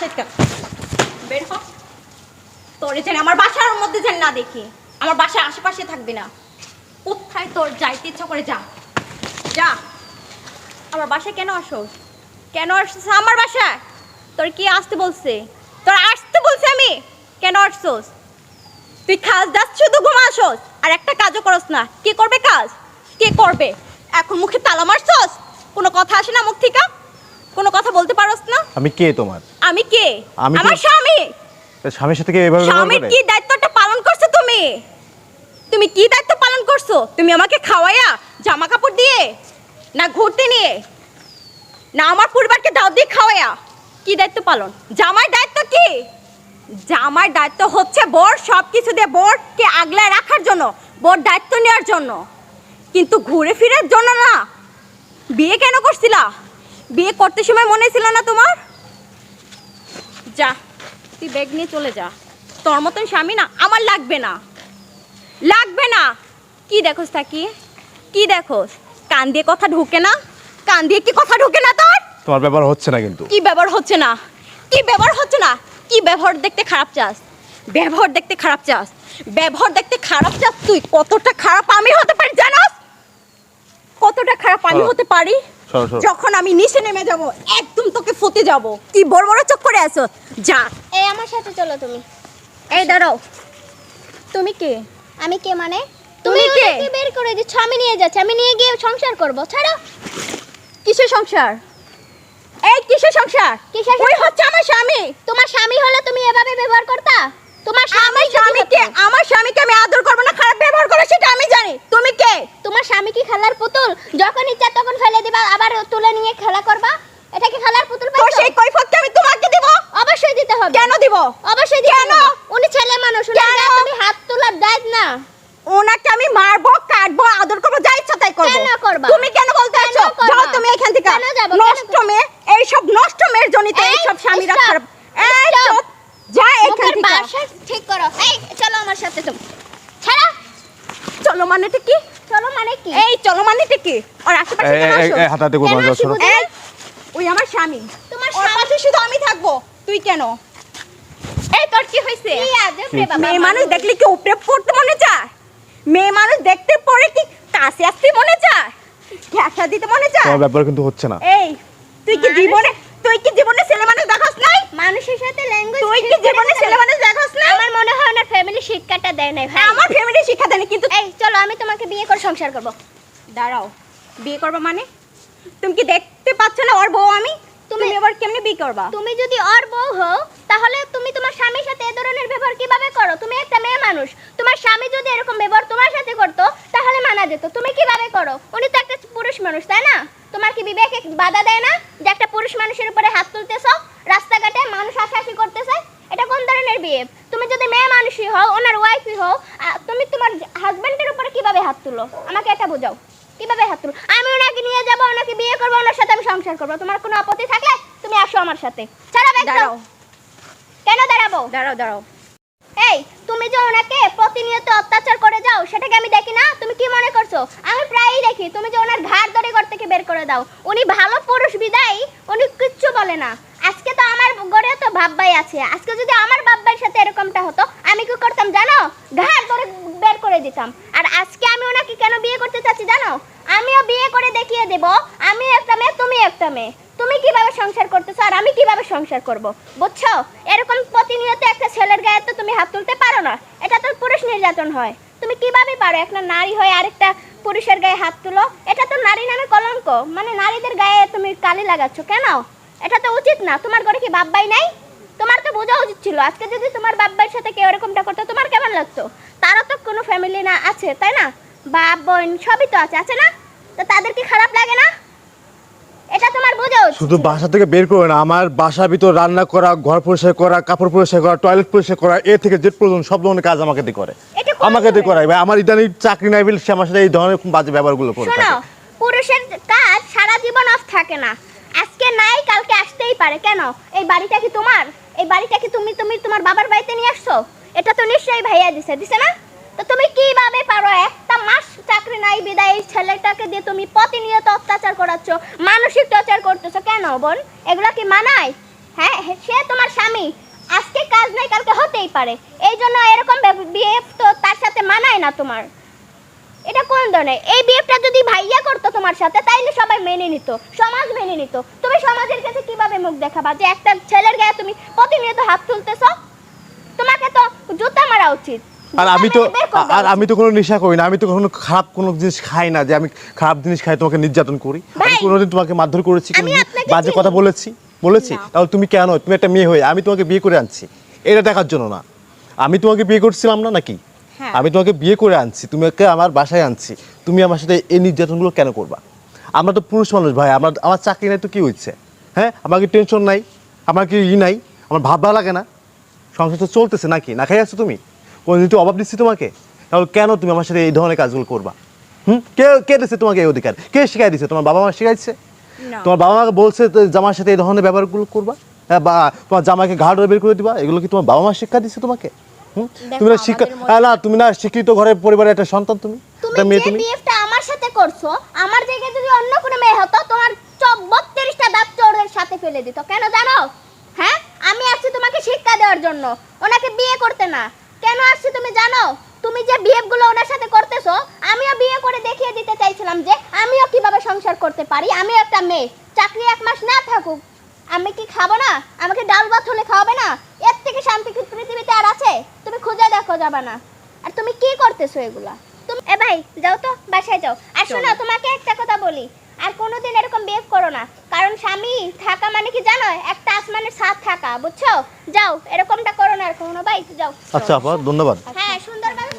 বাসায় থেকে বের হ। তোরে যেন আমার বাসার মধ্যে যেন না দেখি, আমার বাসার আশেপাশে থাকবি না। কোথায় তোর যাইতে ইচ্ছা করে যা যা। আমার বাসায় কেন আসোস? কেন আসছিস আমার বাসায়? তোর কি আসতে বলছে? তোর আসতে বলছে আমি? কেন আসছোস? তুই খাস দাস শুধু ঘুমাসোস আর একটা কাজও করস না। কি করবে কাজ? কে করবে? এখন মুখে তালা মারছস? কোনো কথা আসে না মুখ থেকে? কোনো কথা বলতে পারস না? আমি কে তোমার? আমি কে? আমি আমার স্বামী। স্বামীর সাথে কি এভাবে ব্যবহার স্বামীর করে? কি দায়িত্বটা পালন করছো তুমি? তুমি কি দায়িত্ব পালন করছো? তুমি আমাকে খাওয়ায়া জামা কাপড় দিয়ে, না ঘুরতে নিয়ে, না আমার পরিবারকে দাওয়াত দিয়ে খাওয়ায়া? কি দায়িত্ব পালন? জামার দায়িত্ব কি? জামার দায়িত্ব হচ্ছে বর সব কিছু দিয়ে বরকে আগলায় রাখার জন্য, বর দায়িত্ব নেওয়ার জন্য, কিন্তু ঘুরে ফিরার জন্য না। বিয়ে কেন করছিলা? বিয়ে করতে সময় মনে ছিল না তোমার? যা, তুই ব্যাগ নিয়ে চলে যা। তোর মতন স্বামী না আমার লাগবে না, লাগবে না। কি দেখোস তাকিয়ে? কি দেখোস? কান দিয়ে কথা ঢুকে না? কান দিয়ে কি কথা ঢুকে না তোর? তোমার ব্যবহার হচ্ছে না কিন্তু। কি ব্যবহার হচ্ছে না? কি ব্যবহার হচ্ছে না? কি ব্যবহার দেখতে খারাপ চাস? ব্যবহার দেখতে খারাপ চাস? ব্যবহার দেখতে খারাপ চাস? তুই কতটা খারাপ আমি হতে পারি জানাস? কতটা খারাপ আমি হতে পারি? সরো, সরো। যখন আমি নিচে নেমে যাব একদম তোকে ফতে যাব। কি বড় বড় চোখ করে আছো? যা। এই আমার সাথে চলো তুমি। এই দাঁড়াও, তুমি কে? আমি কে মানে? তুমি কে? ওনাকে বের করে দিচ্ছ, আমি নিয়ে যাচ্ছি, আমি নিয়ে গিয়ে সংসার করব। ছাড়ো। কিসের সংসার? এই কিসের সংসার? কিসের ওই সংসার? হচ্ছে আমার স্বামী। তোমার স্বামী হলে তুমি এভাবে ব্যবহার করতা? তোমার আমার স্বামী স্বামীকে আমার স্বামীকে আমি আদর করব না খারাপ ব্যবহার করব সেটা আমি জানি। তুমি কে? তোমার স্বামী কি খেলার পুতুল? যখন ইচ্ছা তখন ফেলে দিবা, আবার তুলে নিয়ে খেলা করবা? এটা কি খেলার পুতুল তো পাইছো? সেই কৈফিয়ত আমি তোমাকে দেব? অবশ্যই দিতে হবে। কেন দিব? অবশ্যই দিতে কেন? হবে। উনি ছেলে মানুষ, উনার কেন? গায়ে তুমি হাত তোলার দায়িত্ব না। ওনাকে আমি মারবো, কাটবো, আদর করবো, যা ইচ্ছা তাই করবো। কেন করবা? তুমি কেন বলতে কেন আছো? করবা? যাও তুমি এখান থেকে। কেন যাবো? নষ্ট মেয়ে, এই সব নষ্ট মেয়ের জন্যই তো এই, এই সব স্বামীরা stop, খারাপ। এই stop. চুপ, যা এখান মুখের থেকে। ভাষা ঠিক করো। এই চলো আমার সাথে তুমি। ছাড়ো। চলো মানেটা কি? চলো মানে কি? এই চলো মানেটা কি? আর আশেপাশে কেন আসো? হাত হাতে কেন করবো না, আসি সরো। বুঝি? এই, ওই আমার স্বামী। তোমার ওর স্বামী? পাশে শুধু আমি থাকবো। তুই কেন? এই তোর কি হয়েছে? কি আজব রে বাবা। মেয়ে মানুষ দেখলে কি উপরে পড়তে মনে চায়? মেয়ে মানুষ দেখতে পরে কি কাছে আসতে মনে চায়? ঘেঁষা দিতে মনে চায়? তোমার ব্যবহার কিন্তু হচ্ছে না। এই তুই কি জীবনে ছেলে মানুষ দেখাস নাই? মানুষের সাথে ল্যাঙ্গুয়েজ তুই কি জীবনে ছেলে মানুষ দেখাস নাই? আমার মনে হয় না ফ্যামিলি শিক্ষাটা দেয় নাই ভাই। আমার ফ্যামিলি শিক্ষা দেয়নি কিন্তু। এই চলো আমি তোমাকে বিয়ে করে সংসার করব। দাঁড়াও, বিয়ে করবা মানে? তুমি কি দেখতে পাচ্ছ না ওর বউ আমি? তুমি এবার কেমনে বিয়ে করবা? তুমি যদি ওর বউ হও তাহলে তুমি তোমার স্বামীর সাথে এই ধরনের ব্যবহার কিভাবে করো? তুমি একটা মেয়ে মানুষ, তোমার স্বামী যদি এরকম ব্যবহার তোমার সাথে করতো তাহলে মানা যেত। তুমি কিভাবে করো? উনি তো একটা পুরুষ মানুষ, তাই না? তোমার কি বিবেকে বাধা দেয় না যে একটা পুরুষ মানুষের উপরে হাত তুলতেছো? রাস্তাঘাটে মানুষ হাসাহাসি করতেছে, এটা কোন ধরনের বিয়ে? তুমি যদি মেয়ে মানুষই হও, ওনার ওয়াইফই হও, তুমি তোমার হাজবেন্ডের উপরে কিভাবে হাত তুলো? আমাকে এটা বোঝাও, কিভাবে হাত তুলো? আমি ওনাকে নিয়ে যাব, ওনাকে বিয়ে করবো, ওনার সাথে আমি সংসার করবো। তোমার কোনো আপত্তি থাকলে তুমি আসো আমার সাথে। ছাড়া ব্যাগ দাও। দাঁড়াও কেন দাঁড়াবো? দাঁড়াও দাঁড়াও। এই তুমি যে ওনাকে প্রতিনিয়ত অত্যাচার করে যাও সেটাকে আমি দেখি না? তুমি কি মনে করছো? আমি প্রায়ই দেখি তুমি যে ওনার ঘাড় ধরে ঘর থেকে বের করে দাও। উনি ভালো পুরুষ বিদায় উনি কিচ্ছু বলে না। আজকে তো আমার ঘরে তো বাব্বাই আছে, আজকে যদি আমার বাব্বার সাথে এরকমটা হতো আমি কি করতাম জানো? ঘাড় ধরে বের করে দিতাম। আর আজকে আমি ওনাকে কেন বিয়ে করতে চাচ্ছি জানো? আমিও বিয়ে করে দেখিয়ে দেব আমি একটা মেয়ে, তুমি একটা মেয়ে। তুমি কিভাবে সংসার করতেছো আর আমি কিভাবে সংসার করব, বুঝছো? এরকম প্রতিনিয়ত একটা ছেলের গায়ে তো তুমি হাত তুলতে পারো না, এটা তো পুরুষ নির্যাতন হয়। তুমি কিভাবে পারো একটা নারী হয়ে আরেকটা পুরুষের গায়ে হাত তুলো? এটা তো নারী নামে কলঙ্ক, মানে নারীদের গায়ে তুমি কালি লাগাচ্ছ কেন? এটা তো উচিত না। তোমার ঘরে কি বাব্বাই নাই? তোমার তো বোঝা উচিত ছিল। আজকে যদি তোমার বাব্বার সাথে কেউ এরকমটা করতো তোমার কেমন লাগতো? তারও তো কোনো ফ্যামিলি না আছে, তাই না? বাপ বোন সবই তো আছে না? তো তাদের কি খারাপ লাগে না? এটা তোমার বোঝা উচিত। শুধু বাসা থেকে বের করে না, আমার বাসার ভিতর রান্না করা, ঘর পরিষ্কার করা, কাপড় পরিষ্কার করা, টয়লেট পরিষ্কার করা, এ থেকে জেড পর্যন্ত সব ধরনের কাজ আমাকে দিয়ে করে। এটা কোন আমাকে দিয়ে ধরনের? করায় ভাই। আমার ইদানিং চাকরি নাই বলে সে আমার সাথে এই ধরনের বাজে ব্যবহারগুলো করে শোনো, থাকে। পুরুষের কাজ সারা জীবন অফ থাকে না। আজকে নাই কালকে আসতেই পারে। কেন? এই বাড়িটা কি তোমার? এই বাড়িটা কি তুমি তোমার বাবার বাড়িতে নিয়ে আসছো? এটা তো নিশ্চয়ই ভাইয়া দিছে না? তো তুমি কিভাবে পারো? একটা মাস চাকরি নাই বিদায় এই ছেলেটাকে দিয়ে তুমি প্রতিনিয়ত অত্যাচার করাচ্ছ, মানসিক টর্চার করতেছো কেন বোন? এগুলা কি মানায়? হ্যাঁ, সে তোমার হতেই পারে, এই জন্য এরকম বিহেভ তো তার সাথে মানায় না তোমার। এটা কোন ধরনের? এই বিহেভটা যদি ভাইয়া করতো তোমার সাথে তাইলে সবাই মেনে নিত, সমাজ মেনে নিত। তুমি সমাজের কাছে কিভাবে মুখ দেখাবা যে একটা ছেলের গায়ে তুমি প্রতিনিয়ত হাত তুলতেছো? তোমাকে তো জুতা মারা উচিত। আর আমি তো কোনো নেশা করি না, আমি তো কোনো খারাপ কোনো জিনিস খাই না যে আমি খারাপ জিনিস খাই তোমাকে নির্যাতন করি। আমি কোনোদিন তোমাকে মারধর করেছি, কোনো বাজে কথা বলেছি? তাহলে তুমি কেন, তুমি একটা মেয়ে হয়ে আমি তোমাকে বিয়ে করে আনছি এটা দেখার জন্য না? আমি তোমাকে বিয়ে করছিলাম না নাকি? হ্যাঁ। আমি তোমাকে বিয়ে করে আনছি, তোমাকে আমার বাসায় আনছি, তুমি আমার সাথে এই নির্যাতনগুলো কেন করবা? আমরা তো পুরুষ মানুষ ভাই, আমার চাকরি নাই তো কি হচ্ছে? হ্যাঁ, আমার কি টেনশন নাই, আমার কি নাই, আমার ভাববা লাগে না? সংসার তো চলতেছে নাকি? না খাই আছো তুমি? কোনদিন তো অভাব দিচ্ছি তোমাকে? তাহলে কেন তুমি আমার সাথে এই ধরনের কাজগুলো করবা? কে কে দিচ্ছে তোমাকে এই অধিকার? কে শিখাই দিচ্ছে? তোমার বাবা মা শিখাইছে? না। তোমার বাবা মাকে বলছে তো জামার সাথে এই ধরনের ব্যবহারগুলো করবা? হ্যাঁ, বা তোমার জামাকে ঘাড় ধরে বের করে দিবা? এগুলো কি তোমার বাবা মা শিক্ষা দিচ্ছে তোমাকে? তুমি না শিক্ষা, না তুমি না শিক্ষিত ঘরের পরিবারের একটা সন্তান, তুমি তুমি একটা মেয়ে, যে তুমি বিহেভটা আমার সাথে করছো, আমার জায়গায় যদি অন্য কোনো মেয়ে হতো তোমার 32টা দাঁত চোরের সাথে ফেলে দিত। কেন জানো? হ্যাঁ, আমি আসছি তোমাকে শিক্ষা দেওয়ার জন্য, ওনাকে বিয়ে করতে না। কেন আসছি তুমি জানো? তুমি যে বিহেভগুলো ওনার সাথে করতেছো, আমিও বিয়ে করে দেখিয়ে দিতে চাইছিলাম যে আমিও কিভাবে সংসার করতে পারি। আমিও একটা মেয়ে, চাকরি 1 মাস না থাকুক আমি কি খাবো না? আমাকে ডাল ভাত হলে খাওয়াবে না? এর থেকে শান্তি কি পৃথিবীতে আর আছে? তুমি খুঁজে দেখো, যাবে না। আর তুমি কি করতেছো এগুলা? তুমি এ ভাই যাও তো, বাসায় যাও। আর শোনো, তোমাকে একটা কথা বলি, আর কোনোদিন এরকম বিহেভ করো না, কারণ স্বামী থাকা মানে কি জানো? একটা আসমানের ছাদ থাকা, বুঝছো? যাও, এরকমটা করো না আর কখনো। ভাই যাও। আচ্ছা আপা, ধন্যবাদ। হ্যাঁ, সুন্দরভাবে